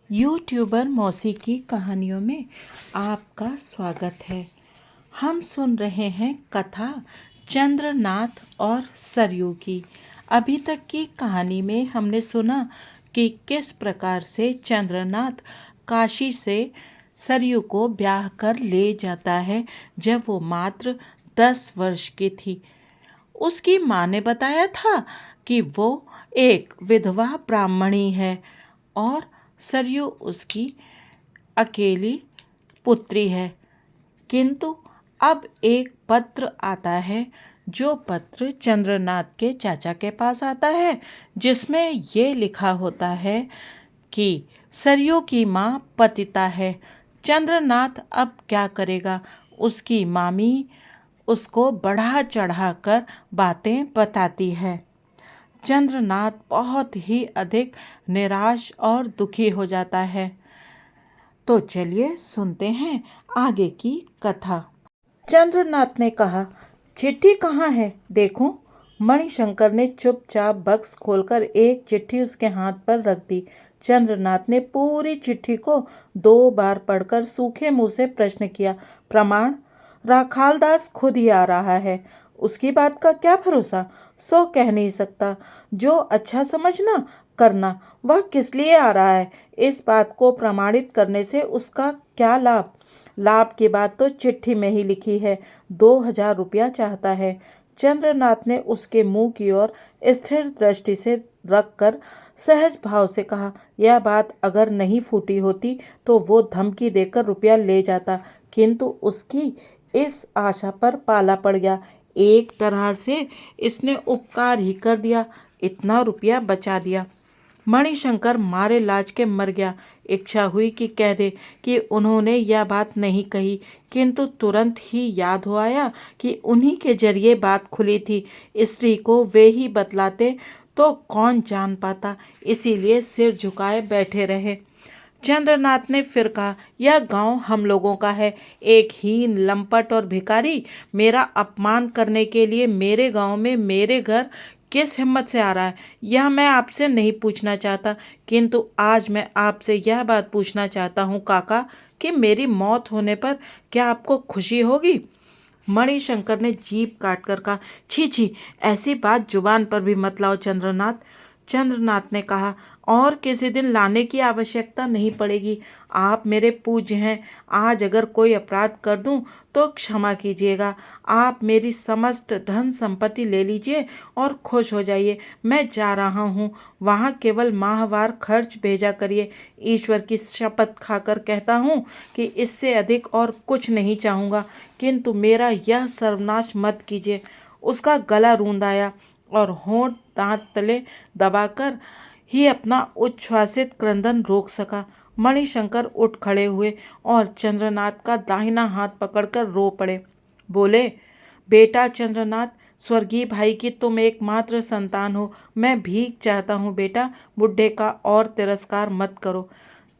YouTuber मौसी की कहानियों में आपका स्वागत है। हम सुन रहे हैं कथा चंद्रनाथ और सरयू की। अभी तक की कहानी में हमने सुना कि किस प्रकार से चंद्रनाथ काशी से सरयू को ब्याह कर ले जाता है जब वो मात्र 10 वर्ष की थी। उसकी माँ ने बताया था कि वो एक विधवा ब्राह्मणी है और सरयू उसकी अकेली पुत्री है। किंतु अब एक पत्र आता है, जो पत्र चंद्रनाथ के चाचा के पास आता है, जिसमें ये लिखा होता है कि सरयू की माँ पतिता है। चंद्रनाथ अब क्या करेगा? उसकी मामी उसको बढ़ा चढ़ा कर बातें बताती है। चंद्रनाथ बहुत ही अधिक निराश और दुखी हो जाता है। तो चलिए सुनते हैं आगे की कथा। चंद्रनाथ ने कहा, चिट्ठी कहाँ है? देखूं। मणिशंकर ने चुपचाप बक्स खोलकर एक चिट्ठी उसके हाथ पर रख दी। चंद्रनाथ ने पूरी चिट्ठी को 2 बार पढ़कर सूखे मुंह से प्रश्न किया, प्रमाण? राखालदास खुद ही आ रहा है, उसकी बात का क्या भरोसा? सो कह नहीं सकता। जो अच्छा समझना करना। वह किस लिए आ रहा है? इस बात को प्रमाणित करने से उसका क्या लाभ? लाभ की बात तो चिट्ठी में ही लिखी है। 2000 रुपया चाहता है। चंद्रनाथ ने उसके मुंह की ओर स्थिर दृष्टि से रखकर सहज भाव से कहा, यह बात अगर नहीं फूटी होती तो वो धमकी देकर रुपया ले जाता, किंतु उसकी इस आशा पर पाला पड़ गया। एक तरह से इसने उपकार ही कर दिया, इतना रुपया बचा दिया। मणिशंकर मारे लाज के मर गया। इच्छा हुई कि कह दे कि उन्होंने यह बात नहीं कही, किंतु तुरंत ही याद हो आया कि उन्हीं के जरिए बात खुली थी। स्त्री को वे ही बतलाते तो कौन जान पाता, इसीलिए सिर झुकाए बैठे रहे। चंद्रनाथ ने फिर कहा, यह गांव हम लोगों का है। एक हीन, लंपट और भिखारी मेरा अपमान करने के लिए मेरे गांव में मेरे घर किस हिम्मत से आ रहा है, यह मैं आपसे नहीं पूछना चाहता, किंतु आज मैं आपसे यह बात पूछना चाहता हूँ काका, कि मेरी मौत होने पर क्या आपको खुशी होगी? मणिशंकर ने जीभ काट कर कहा, छी छी, ऐसी बात जुबान पर भी मत लाओ चंद्रनाथ। चंद्रनाथ ने कहा, और किसी दिन लाने की आवश्यकता नहीं पड़ेगी। आप मेरे पूज्य हैं। आज अगर कोई अपराध कर दूं तो क्षमा कीजिएगा। आप मेरी समस्त धन संपत्ति ले लीजिए और खुश हो जाइए। मैं जा रहा हूँ, वहाँ केवल माहवार खर्च भेजा करिए। ईश्वर की शपथ खाकर कहता हूँ कि इससे अधिक और कुछ नहीं चाहूँगा, किंतु मेरा यह सर्वनाश मत कीजिए। उसका गला रूंध आया और होंठ दांत तले दबाकर ही अपना उच्छ्वासित क्रंदन रोक सका। मणिशंकर उठ खड़े हुए और चंद्रनाथ का दाहिना हाथ पकड़कर रो पड़े। बोले, बेटा चंद्रनाथ, स्वर्गीय भाई की तुम एकमात्र संतान हो। मैं भीख चाहता हूँ बेटा, बुढ़े का और तिरस्कार मत करो।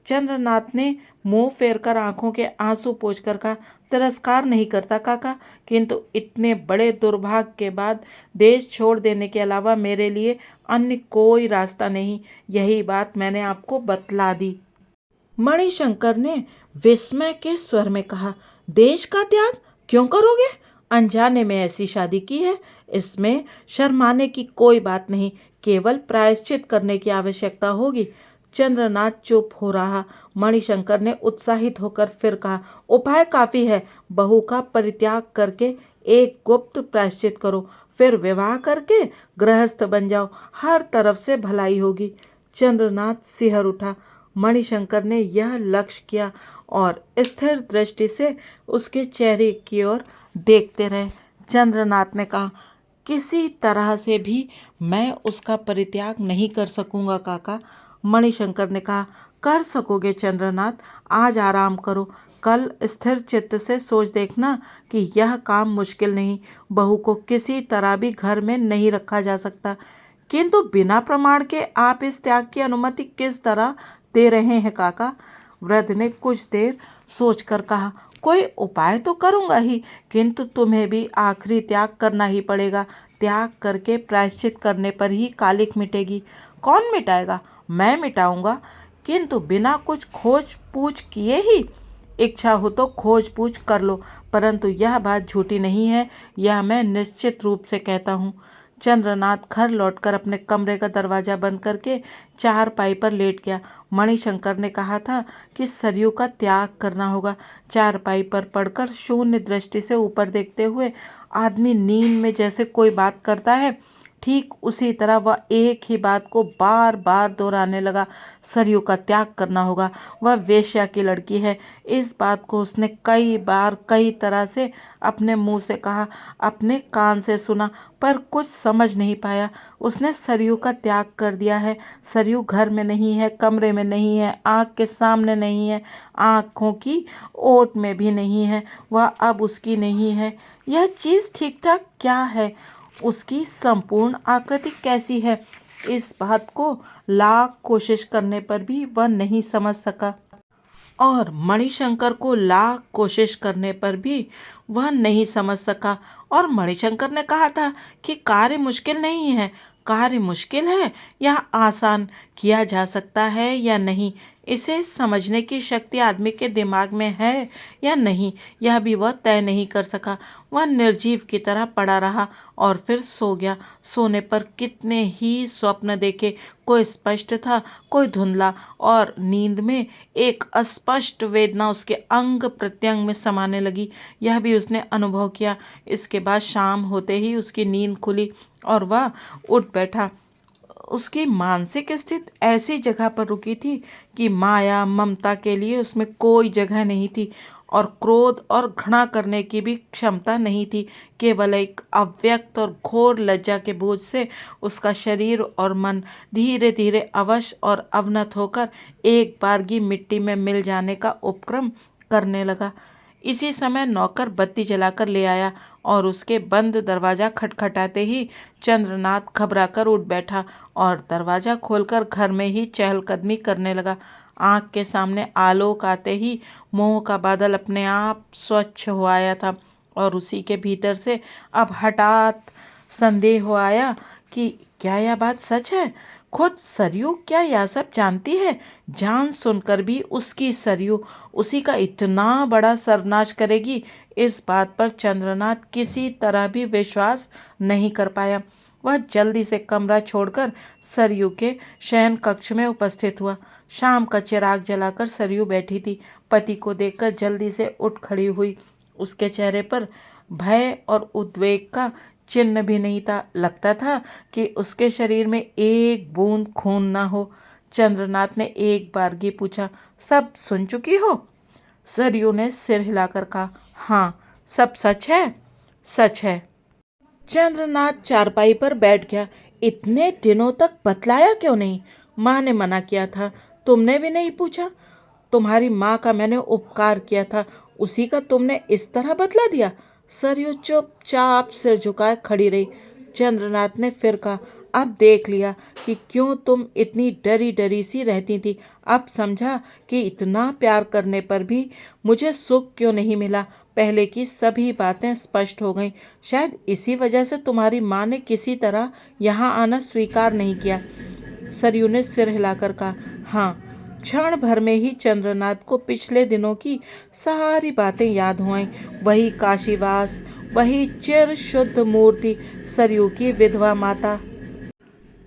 चंद्रनाथ ने मुंह फेरकर आंखों के आंसू पोंछकर कहा, तिरस्कार नहीं करता काका, किंतु इतने बड़े दुर्भाग्य के बाद देश छोड़ देने के अलावा मेरे लिए अन्य कोई रास्ता नहीं। यही बात मैंने आपको बतला दी। मणिशंकर ने विस्मय के स्वर में कहा, देश का त्याग क्यों करोगे? अनजाने में ऐसी शादी की है, इसमें शर्माने की कोई बात नहीं, केवल प्रायश्चित करने की आवश्यकता होगी। चंद्रनाथ चुप हो रहा। मणिशंकर ने उत्साहित होकर फिर कहा, उपाय काफी है। बहू का परित्याग करके एक गुप्त प्रायश्चित करो, फिर विवाह करके गृहस्थ बन जाओ, हर तरफ से भलाई होगी। चंद्रनाथ सिहर उठा। मणिशंकर ने यह लक्ष्य किया और स्थिर दृष्टि से उसके चेहरे की ओर देखते रहे। चंद्रनाथ ने कहा, किसी तरह से भी मैं उसका परित्याग नहीं कर सकूंगा काका। मणिशंकर ने कहा, कर सकोगे चंद्रनाथ, आज आराम करो, कल स्थिर चित्त से सोच देखना कि यह काम मुश्किल नहीं। बहू को किसी तरह भी घर में नहीं रखा जा सकता, किंतु बिना प्रमाण के आप इस त्याग की अनुमति किस तरह दे रहे हैं काका? वृद्ध ने कुछ देर सोचकर कहा, कोई उपाय तो करूंगा ही, किंतु तुम्हें भी आखिरी त्याग करना ही पड़ेगा। त्याग करके प्रायश्चित करने पर ही कालिक मिटेगी। कौन मिटाएगा? मैं मिटाऊंगा। किंतु बिना कुछ खोज पूछ किए ही। इच्छा हो तो खोज पूछ कर लो, परंतु यह बात झूठी नहीं है, यह मैं निश्चित रूप से कहता हूँ। चंद्रनाथ घर लौटकर अपने कमरे का दरवाजा बंद करके चारपाई पर लेट गया। मणिशंकर ने कहा था कि सरयू का त्याग करना होगा। चारपाई पर पड़कर शून्य दृष्टि से ऊपर देखते हुए आदमी नींद में जैसे कोई बात करता है, ठीक उसी तरह वह एक ही बात को बार बार दोहराने लगा। सरयू का त्याग करना होगा, वह वेश्या की लड़की है। इस बात को उसने कई बार कई तरह से अपने मुंह से कहा, अपने कान से सुना, पर कुछ समझ नहीं पाया। उसने सरयू का त्याग कर दिया है। सरयू घर में नहीं है, कमरे में नहीं है, आँख के सामने नहीं है, आँखों की ओट में भी नहीं है। वह अब उसकी नहीं है। यह चीज़ ठीक ठाक क्या है, उसकी संपूर्ण आकृति कैसी है, इस बात को लाख कोशिश करने पर भी वह नहीं समझ सका। और मणिशंकर को लाख कोशिश करने पर भी वह नहीं समझ सका। और मणिशंकर ने कहा था कि कार्य मुश्किल नहीं है। कार्य मुश्किल है या आसान, किया जा सकता है या नहीं, इसे समझने की शक्ति आदमी के दिमाग में है या नहीं, यह भी वह तय नहीं कर सका। वह निर्जीव की तरह पड़ा रहा और फिर सो गया। सोने पर कितने ही स्वप्न देखे, कोई स्पष्ट था, कोई धुंधला, और नींद में एक अस्पष्ट वेदना उसके अंग प्रत्यंग में समाने लगी। यह भी उसने अनुभव किया। इसके बाद शाम होते ही उसकी नींद खुली और वह उठ बैठा। उसकी मानसिक स्थिति ऐसी जगह पर रुकी थी कि माया ममता के लिए उसमें कोई जगह नहीं थी और क्रोध और घृणा करने की भी क्षमता नहीं थी। केवल एक अव्यक्त और घोर लज्जा के बोझ से उसका शरीर और मन धीरे धीरे अवश और अवनत होकर एक बारगी मिट्टी में मिल जाने का उपक्रम करने लगा। इसी समय नौकर बत्ती जलाकर ले आया और उसके बंद दरवाजा खटखटाते ही चंद्रनाथ घबराकर उठ बैठा और दरवाजा खोलकर घर में ही चहलकदमी करने लगा। आँख के सामने आलोक आते ही मोह का बादल अपने आप स्वच्छ हो आया था और उसी के भीतर से अब हठात संदेह हो आया कि क्या यह बात सच है। खुद सरयू क्या यह सब जानती है? जान सुनकर भी उसकी सरयू उसी का इतना बड़ा सर्वनाश करेगी, इस बात पर चंद्रनाथ किसी तरह भी विश्वास नहीं कर पाया। वह जल्दी से कमरा छोड़कर सरयू के शयन कक्ष में उपस्थित हुआ। शाम का चिराग जलाकर सरयू बैठी थी। पति को देखकर जल्दी से उठ खड़ी हुई। उसके चेहरे पर भय और उद्वेग का चिन्ह भी नहीं था। लगता था कि उसके शरीर में एक बूंद खून ना हो। चंद्रनाथ ने एक बारगी पूछा, सब सुन चुकी हो? सरयू ने सिर हिलाकर कहा, हाँ, सब सच है, सच है। चंद्रनाथ चारपाई पर बैठ गया। इतने दिनों तक बतलाया क्यों नहीं? माँ ने मना किया था, तुमने भी नहीं पूछा। तुम्हारी माँ का मैंने उपकार किया था, उसी का तुमने इस तरह बदला दिया। सरयू चुपचाप सिर झुकाए खड़ी रही। चंद्रनाथ ने फिर कहा, अब देख लिया कि क्यों तुम इतनी डरी डरी सी रहती थी। अब समझा कि इतना प्यार करने पर भी मुझे सुख क्यों नहीं मिला। पहले की सभी बातें स्पष्ट हो गईं। शायद इसी वजह से तुम्हारी माँ ने किसी तरह यहाँ आना स्वीकार नहीं किया। सरयू ने सिर हिलाकर कहा, हाँ। क्षण भर में ही चंद्रनाथ को पिछले दिनों की सारी बातें याद हो आईं। वही काशीवास, वही चिर शुद्ध मूर्ति, सरयू की विधवा माता,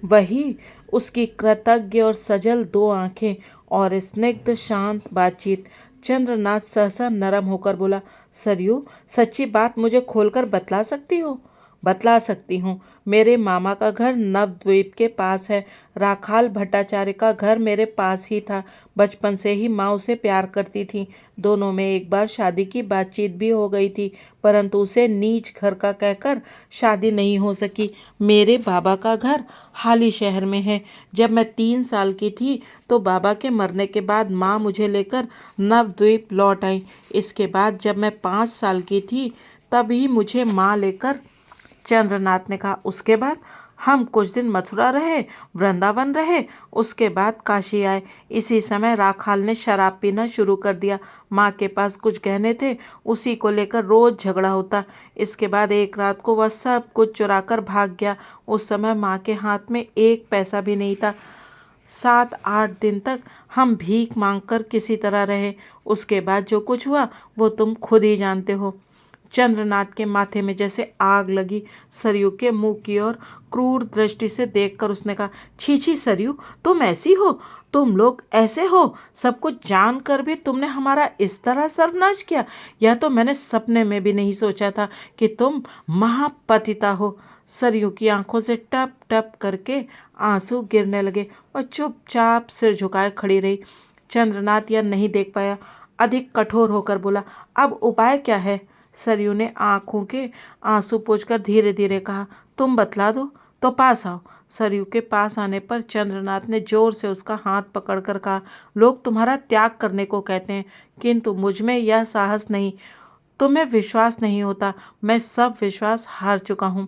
वही उसकी कृतज्ञ और सजल दो आंखें और स्निग्ध शांत बातचीत। चंद्रनाथ सहसा नरम होकर बोला, सरयू, सच्ची बात मुझे खोलकर बतला सकती हो? बतला सकती हूँ। मेरे मामा का घर नवद्वीप के पास है। राखाल भट्टाचार्य का घर मेरे पास ही था। बचपन से ही माँ उसे प्यार करती थी। दोनों में एक बार शादी की बातचीत भी हो गई थी, परंतु उसे नीच घर का कहकर शादी नहीं हो सकी। मेरे बाबा का घर हाली शहर में है। जब मैं 3 साल की थी तो बाबा के मरने के बाद माँ मुझे लेकर नवद्वीप लौट आई। इसके बाद जब मैं 5 साल की थी तभी मुझे माँ लेकर, चंद्रनाथ ने कहा, उसके बाद हम कुछ दिन मथुरा रहे, वृंदावन रहे, उसके बाद काशी आए। इसी समय राखाल ने शराब पीना शुरू कर दिया। माँ के पास कुछ गहने थे, उसी को लेकर रोज झगड़ा होता। इसके बाद एक रात को वह सब कुछ चुराकर भाग गया। उस समय माँ के हाथ में एक पैसा भी नहीं था। 7-8 दिन तक हम भीख मांगकर किसी तरह रहे। उसके बाद जो कुछ हुआ वो तुम खुद ही जानते हो। चंद्रनाथ के माथे में जैसे आग लगी। सरयू के मुंह की ओर क्रूर दृष्टि से देखकर उसने कहा, छी छी सरयू, तुम ऐसी हो? तुम लोग ऐसे हो? सब कुछ जानकर भी तुमने हमारा इस तरह सर्वनाश किया। यह तो मैंने सपने में भी नहीं सोचा था कि तुम महापतिता हो। सरयू की आंखों से टप टप करके आंसू गिरने लगे और चुपचाप सिर झुकाए खड़ी रही। चंद्रनाथ यह नहीं देख पाया, अधिक कठोर होकर बोला, अब उपाय क्या है? सरयू ने आंखों के आंसू पोंछकर धीरे धीरे कहा, तुम बतला दो तो पास आओ। सरयू के पास आने पर चंद्रनाथ ने जोर से उसका हाथ पकड़कर कहा, लोग तुम्हारा त्याग करने को कहते हैं, किंतु मुझ में यह साहस नहीं। तुम्हें विश्वास नहीं होता, मैं सब विश्वास हार चुका हूँ।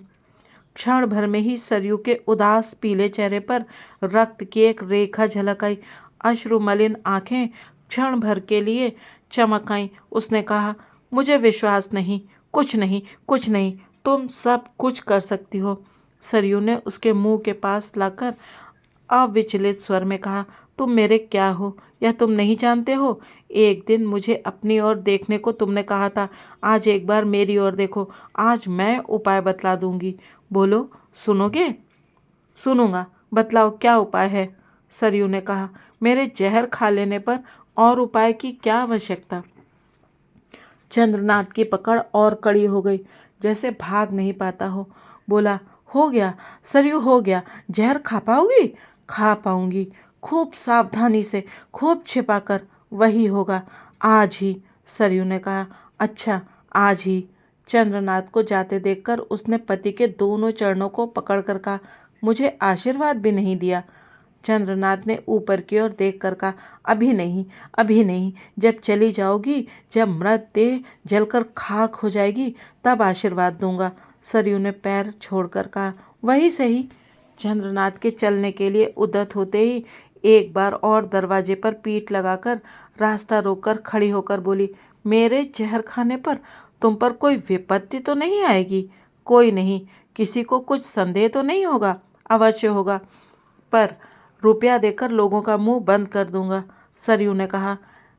क्षण भर में ही सरयू के उदास पीले चेहरे पर रक्त की एक रेखा झलक आई। अश्रुमलिन आंखें क्षण भर के लिए चमक आईं। उसने कहा, मुझे विश्वास नहीं, कुछ नहीं, कुछ नहीं, तुम सब कुछ कर सकती हो। सरयू ने उसके मुंह के पास लाकर अविचलित स्वर में कहा, तुम मेरे क्या हो यह तुम नहीं जानते हो? एक दिन मुझे अपनी ओर देखने को तुमने कहा था, आज एक बार मेरी ओर देखो। आज मैं उपाय बतला दूंगी। बोलो, सुनोगे? सुनूंगा, बतलाओ क्या उपाय है? सरयू ने कहा, मेरे जहर खा लेने पर और उपाय की क्या आवश्यकता? चंद्रनाथ की पकड़ और कड़ी हो गई, जैसे भाग नहीं पाता हो। बोला, हो गया सरयू, हो गया। जहर खा पाओगी? खा पाऊंगी, खूब सावधानी से, खूब छिपाकर। वही होगा, आज ही। सरयू ने कहा, अच्छा, आज ही। चंद्रनाथ को जाते देखकर उसने पति के दोनों चरणों को पकड़कर कहा, मुझे आशीर्वाद भी नहीं दिया। चंद्रनाथ ने ऊपर की ओर देखकर कहा, अभी नहीं, अभी नहीं, जब चली जाओगी, जब मृतदेह जलकर खाक हो जाएगी, तब आशीर्वाद दूंगा। सरयू ने पैर छोड़कर कहा, वही सही। चंद्रनाथ के चलने के लिए उद्यत होते ही एक बार और दरवाजे पर पीठ लगाकर रास्ता रोककर खड़ी होकर बोली, मेरे जहर खाने पर तुम पर कोई विपत्ति तो नहीं आएगी? कोई नहीं, किसी को कुछ संदेह तो नहीं होगा? अवश्य होगा, पर रुपया देकर लोगों का मुंह बंद कर दूंगा। सरयू ने कहा,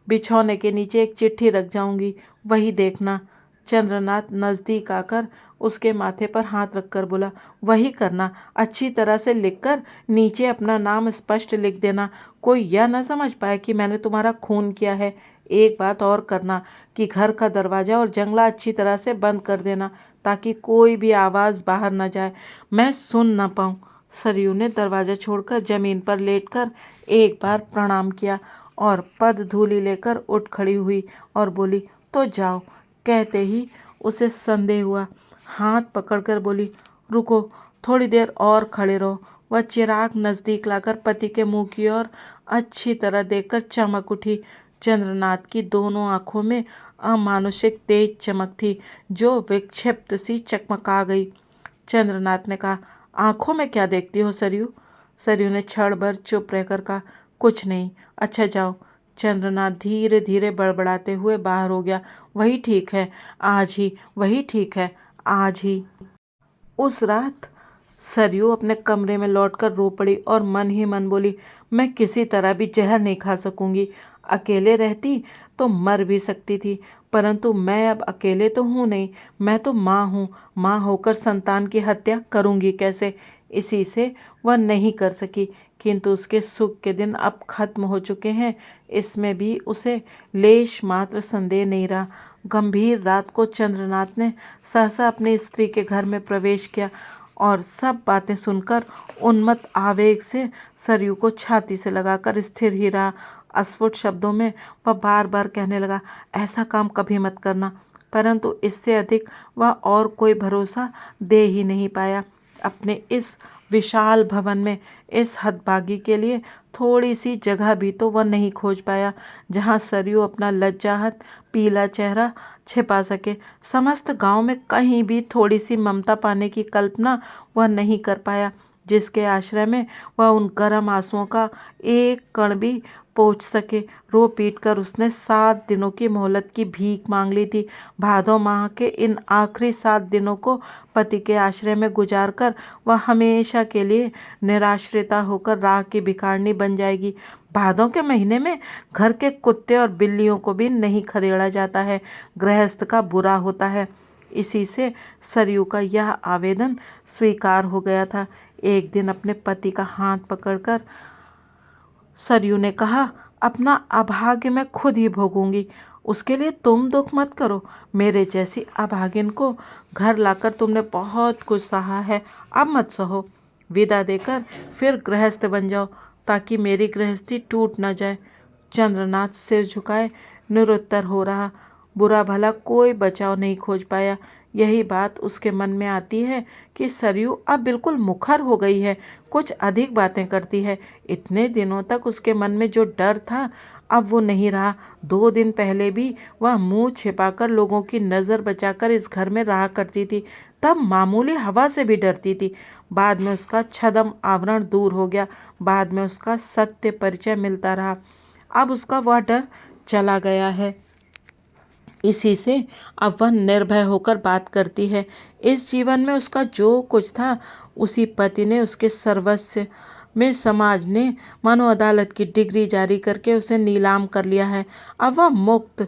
बिछौने के नीचे एक चिट्ठी रख जाऊंगी, वही देखना। चंद्रनाथ नजदीक आकर उसके माथे पर हाथ रखकर बोला, वही करना, अच्छी तरह से लिखकर नीचे अपना नाम स्पष्ट लिख देना, कोई यह न समझ पाए कि मैंने तुम्हारा खून किया है। एक बात और करना कि घर का दरवाजा और जंगला अच्छी तरह से बंद कर देना, ताकि कोई भी आवाज़ बाहर न जाए, मैं सुन न पाऊँ। सरयू ने दरवाजा छोड़कर जमीन पर लेटकर एक बार प्रणाम किया और पद धूलि लेकर उठ खड़ी हुई और बोली, तो जाओ। कहते ही उसे संदेह हुआ, हाथ पकड़कर बोली, रुको, थोड़ी देर और खड़े रहो। वह चिराग नज़दीक लाकर पति के मुंह की ओर अच्छी तरह देखकर चमक उठी। चंद्रनाथ की दोनों आंखों में अमानुषिक तेज चमक थी, जो विक्षिप्त सी चकमका गई। चंद्रनाथ ने कहा, आंखों में क्या देखती हो सरयू? सरयू ने क्षण भर चुप रहकर कहा, कुछ नहीं। अच्छा, जाओ। चंद्रनाथ धीरे धीरे बड़बड़ाते हुए बाहर हो गया, वही ठीक है, आज ही, वही ठीक है, आज ही। उस रात सरयू अपने कमरे में लौटकर रो पड़ी और मन ही मन बोली, मैं किसी तरह भी जहर नहीं खा सकूंगी। अकेले रहती तो मर भी सकती थी, परंतु मैं अब अकेले तो हूँ नहीं, मैं तो माँ हूँ। माँ होकर संतान की हत्या करूँगी कैसे? इसी से वह नहीं कर सकी, किंतु उसके सुख के दिन अब खत्म हो चुके हैं, इसमें भी उसे लेश मात्र संदेह नहीं रहा। गंभीर रात को चंद्रनाथ ने सहसा अपनी स्त्री के घर में प्रवेश किया और सब बातें सुनकर उन्मत्त आवेग से सरयू को छाती से लगाकर स्थिर ही रहा। अस्फुट शब्दों में वह बार बार कहने लगा, ऐसा काम कभी मत करना, परंतु इससे अधिक वह और कोई भरोसा दे ही नहीं पाया। अपने इस विशाल भवन में इस हतभागी के लिए थोड़ी सी जगह भी तो वह नहीं खोज पाया, जहाँ सरयू अपना लज्जाहत पीला चेहरा छिपा सके। समस्त गांव में कहीं भी थोड़ी सी ममता पाने की कल्पना वह नहीं कर पाया, जिसके आश्रय में वह उन गर्म आंसुओं का एक कण भी पहुंच सके। रो पीट कर उसने 7 दिनों की मोहलत की भीख मांग ली थी। भादो माह के इन आखिरी 7 दिनों को पति के आश्रय में गुजार कर वह हमेशा के लिए निराश्रिता होकर राह की भिखारिणी बन जाएगी। भादों के महीने में घर के कुत्ते और बिल्लियों को भी नहीं खदेड़ा जाता है, गृहस्थ का बुरा होता है। इसी से सरयू का यह आवेदन स्वीकार हो गया था। एक दिन अपने पति का हाथ पकड़कर सरयू ने कहा, अपना अभाग्य मैं खुद ही भोगूंगी, उसके लिए तुम दुख मत करो। मेरे जैसी अभागिन को घर लाकर तुमने बहुत कुछ सहा है, अब मत सहो। विदा देकर फिर गृहस्थ बन जाओ ताकि मेरी गृहस्थी टूट न जाए। चंद्रनाथ सिर झुकाए निरुत्तर हो रहा। बुरा भला कोई बचाव नहीं खोज पाया। यही बात उसके मन में आती है कि सरयू अब बिल्कुल मुखर हो गई है, कुछ अधिक बातें करती है। इतने दिनों तक उसके मन में जो डर था अब वो नहीं रहा। 2 दिन पहले भी वह मुंह छिपाकर लोगों की नज़र बचाकर इस घर में रहा करती थी, तब मामूली हवा से भी डरती थी। बाद में उसका छद्म आवरण दूर हो गया, बाद में उसका सत्य परिचय मिलता रहा, अब उसका वह डर चला गया है। इसी से अब वह निर्भय होकर बात करती है। इस जीवन में उसका जो कुछ था उसी पति ने उसके सर्वस्व में समाज ने मानो अदालत की डिग्री जारी करके उसे नीलाम कर लिया है। अब वह मुक्त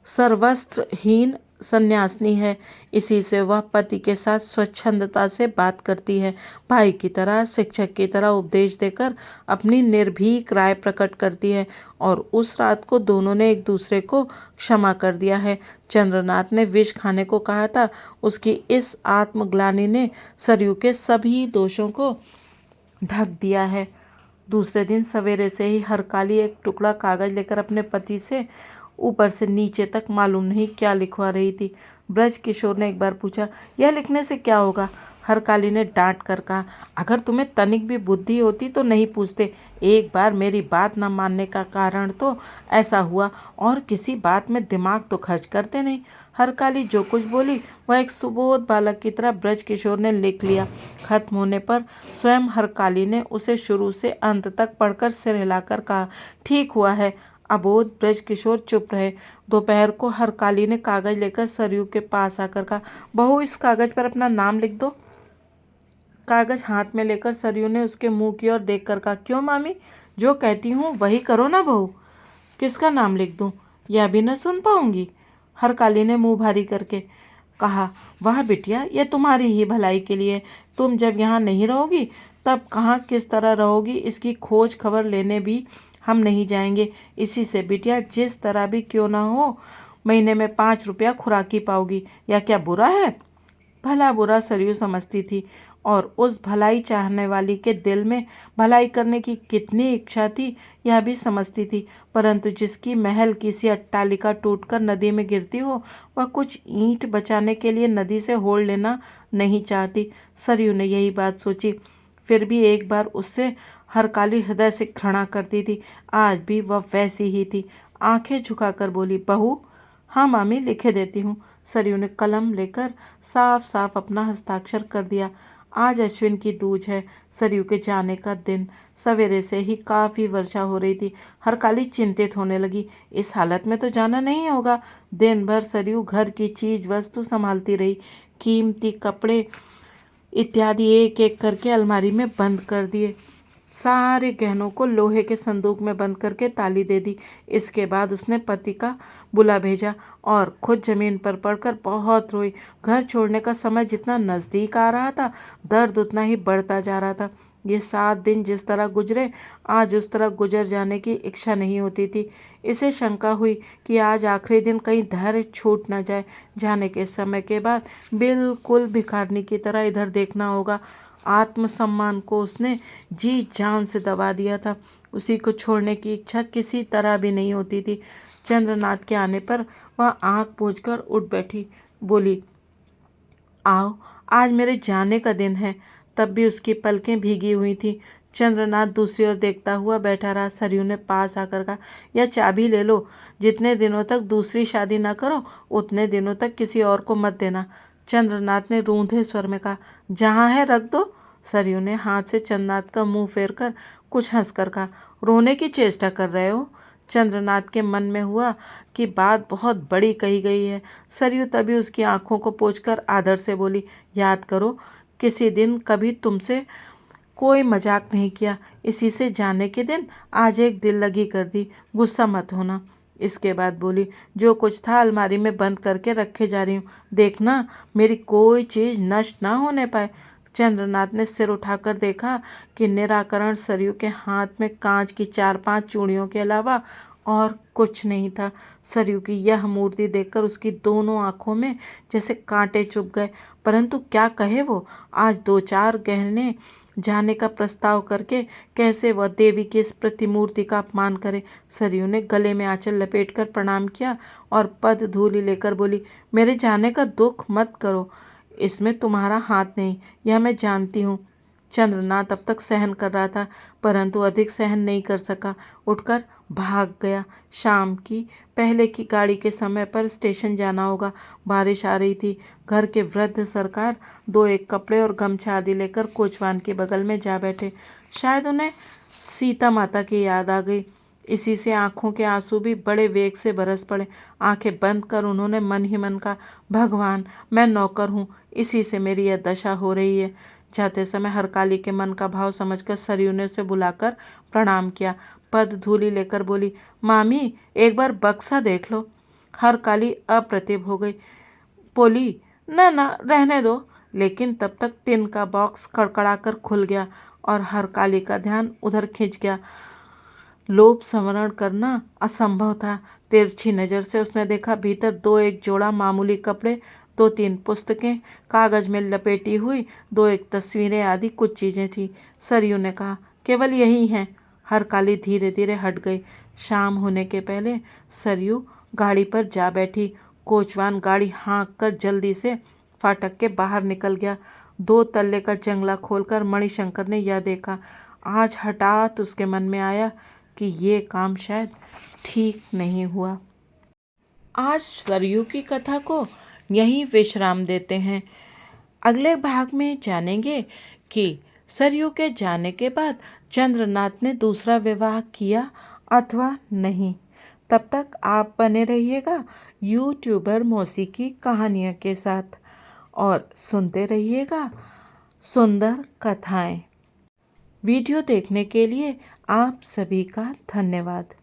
सर्वस्त्रहीन सन्यासिनी है। इसी से वह पति के साथ स्वच्छंदता से बात करती है, भाई की तरह, शिक्षक की तरह उपदेश देकर अपनी निर्भीक राय प्रकट करती है। और उस रात को दोनों ने एक दूसरे को क्षमा कर दिया है। चंद्रनाथ ने विष खाने को कहा था। उसकी इस आत्मग्लानि ने सरयू के सभी दोषों को ढक दिया है। दूसरे दिन सवेरे से ही हरकाली एक टुकड़ा कागज लेकर अपने पति से ऊपर से नीचे तक मालूम नहीं क्या लिखवा रही थी। ब्रज किशोर ने एक बार पूछा, यह लिखने से क्या होगा? हरकाली ने डांट कर कहा, अगर तुम्हें तनिक भी बुद्धि होती तो नहीं पूछते। एक बार मेरी बात न मानने का कारण तो ऐसा हुआ, और किसी बात में दिमाग तो खर्च करते नहीं। हरकाली जो कुछ बोली वह एक सुबोध बालक की तरह ब्रज किशोर ने लिख लिया। खत्म होने पर स्वयं हरकाली ने उसे शुरू से अंत तक पढ़कर सिर हिलाकर कहा, ठीक हुआ है। अबोध ब्रज किशोर चुप रहे। दोपहर को हरकाली ने कागज लेकर सरयू के पास आकर कहा, बहू इस कागज पर अपना नाम लिख दो। कागज हाथ में लेकर सरयू ने उसके मुंह की ओर देखकर कहा, क्यों मामी, जो कहती हूँ वही करो ना बहू। किसका नाम लिख दूँ? यह भी न सुन पाऊंगी। हरकाली ने मुंह भारी करके कहा, वाह बिटिया, यह तुम्हारी ही भलाई के लिए। तुम जब यहाँ नहीं रहोगी तब कहाँ किस तरह रहोगी इसकी खोज खबर लेने भी हम नहीं जाएंगे। इसी से बिटिया जिस तरह भी क्यों ना हो, महीने में 5 रुपया खुराकी पाओगी। या क्या बुरा है? भला बुरा सरयू समझती थी, और उस भलाई चाहने वाली के दिल में भलाई करने की कितनी इच्छा थी यह भी समझती थी। परंतु जिसकी महल किसी अट्टालिका टूटकर नदी में गिरती हो, वह कुछ ईंट बचाने के लिए नदी से होड़ लेना नहीं चाहती। सरयू ने यही बात सोची। फिर भी एक बार उससे हरकाली हृदय से घृणा करती थी। आज भी वह वैसी ही थी। आंखें झुकाकर बोली, बहू। हाँ मामी, लिखे देती हूँ। सरयू ने कलम लेकर साफ साफ अपना हस्ताक्षर कर दिया। आज अश्विन की दूज है, सरयू के जाने का दिन। सवेरे से ही काफ़ी वर्षा हो रही थी। हरकाली चिंतित होने लगी, इस हालत में तो जाना नहीं होगा। दिन भर सरयू घर की चीज वस्तु संभालती रही। कीमती कपड़े इत्यादि एक एक करके अलमारी में बंद कर दिए। सारे गहनों को लोहे के संदूक में बंद करके ताली दे दी। इसके बाद उसने पति का बुला भेजा और खुद जमीन पर पड़कर बहुत रोई। घर छोड़ने का समय जितना नज़दीक आ रहा था, दर्द उतना ही बढ़ता जा रहा था। ये 7 दिन जिस तरह गुजरे, आज उस तरह गुजर जाने की इच्छा नहीं होती थी। इसे शंका हुई कि आज आखिरी दिन कहीं धैर्य छूट न जाए। जाने के समय के बाद बिल्कुल भिखारनी की तरह इधर देखना होगा। आत्मसम्मान को उसने जी जान से दबा दिया था। उसी को छोड़ने की इच्छा किसी तरह भी नहीं होती थी। चंद्रनाथ के आने पर वह आंख पोंछकर उठ बैठी, बोली, आओ, आज मेरे जाने का दिन है। तब भी उसकी पलकें भीगी हुई थी। चंद्रनाथ दूसरी ओर देखता हुआ बैठा रहा। सरयू ने पास आकर कहा, यह चाबी ले लो। जितने दिनों तक दूसरी शादी न करो उतने दिनों तक किसी और को मत देना। चंद्रनाथ ने रूंधे स्वर में कहा, जहाँ है रख दो। सरयू ने हाथ से चंद्रनाथ का मुंह फेर कर कुछ हंसकर कहा, रोने की चेष्टा कर रहे हो? चंद्रनाथ के मन में हुआ कि बात बहुत बड़ी कही गई है। सरयू तभी उसकी आंखों को पोंछकर आदर से बोली, याद करो किसी दिन कभी तुमसे कोई मजाक नहीं किया, इसी से जाने के दिन आज एक दिल लगी कर दी, गुस्सा मत होना। इसके बाद बोली, जो कुछ था अलमारी में बंद करके रखे जा रही हूँ, देखना मेरी कोई चीज़ नष्ट ना होने पाए। चंद्रनाथ ने सिर उठाकर देखा कि निराकरण सरयू के हाथ में कांच की 4-5 चूड़ियों के अलावा और कुछ नहीं था। सरयू की यह मूर्ति देखकर उसकी दोनों आंखों में जैसे कांटे चुभ गए, परंतु क्या कहे वो। आज 2-4 गहने जाने का प्रस्ताव करके कैसे वह देवी की इस प्रतिमूर्ति का अपमान करे। सरयू ने गले में आंचल लपेटकर प्रणाम किया और पद धूलि लेकर बोली, मेरे जाने का दुख मत करो, इसमें तुम्हारा हाथ नहीं, यह मैं जानती हूँ। चंद्रनाथ अब तक सहन कर रहा था, परंतु अधिक सहन नहीं कर सका, उठकर भाग गया। शाम की पहले की गाड़ी के समय पर स्टेशन जाना होगा। बारिश आ रही थी। घर के वृद्ध सरकार 2-1 कपड़े और गमछा आदि लेकर कोचवान के बगल में जा बैठे। शायद उन्हें सीता माता की याद आ गई। इसी से आंखों के आंसू भी बड़े वेग से बरस पड़े। आंखें बंद कर उन्होंने मन ही मन कहा, भगवान मैं नौकर हूँ, इसी से मेरी यह दशा हो रही है। जाते समय हरकाली के मन का भाव समझकर सरयू ने उसे बुलाकर प्रणाम किया। पद धूलि लेकर बोली, मामी एक बार बक्सा देख लो। हरकाली अप्रतिभ हो गई, बोली, न न रहने दो। लेकिन तब तक टिन का बॉक्स कड़कड़ाकर खुल गया और हरकाली का ध्यान उधर खिंच गया। लोभ संवरण करना असंभव था। तिरछी नज़र से उसने देखा भीतर 2-1 जोड़ा मामूली कपड़े, 2-3 पुस्तकें, कागज में लपेटी हुई 2-1 तस्वीरें आदि कुछ चीज़ें थी। सरयू ने कहा, केवल यही हैं। हरकाली धीरे धीरे हट गई। शाम होने के पहले सरयू गाड़ी पर जा बैठी। कोचवान गाड़ी हाँक कर जल्दी से फाटक के बाहर निकल गया। 2 तल्ले का जंगला खोलकर मणिशंकर ने यह देखा। आज हठात उसके मन में आया कि ये काम शायद ठीक नहीं हुआ। आज सरयू की कथा को यहीं विश्राम देते हैं। अगले भाग में जानेंगे कि सरयू के जाने के बाद चंद्रनाथ ने दूसरा विवाह किया अथवा नहीं। तब तक आप बने रहिएगा यूट्यूबर मौसी की कहानियों के साथ और सुनते रहिएगा सुंदर कथाएं। वीडियो देखने के लिए आप सभी का धन्यवाद।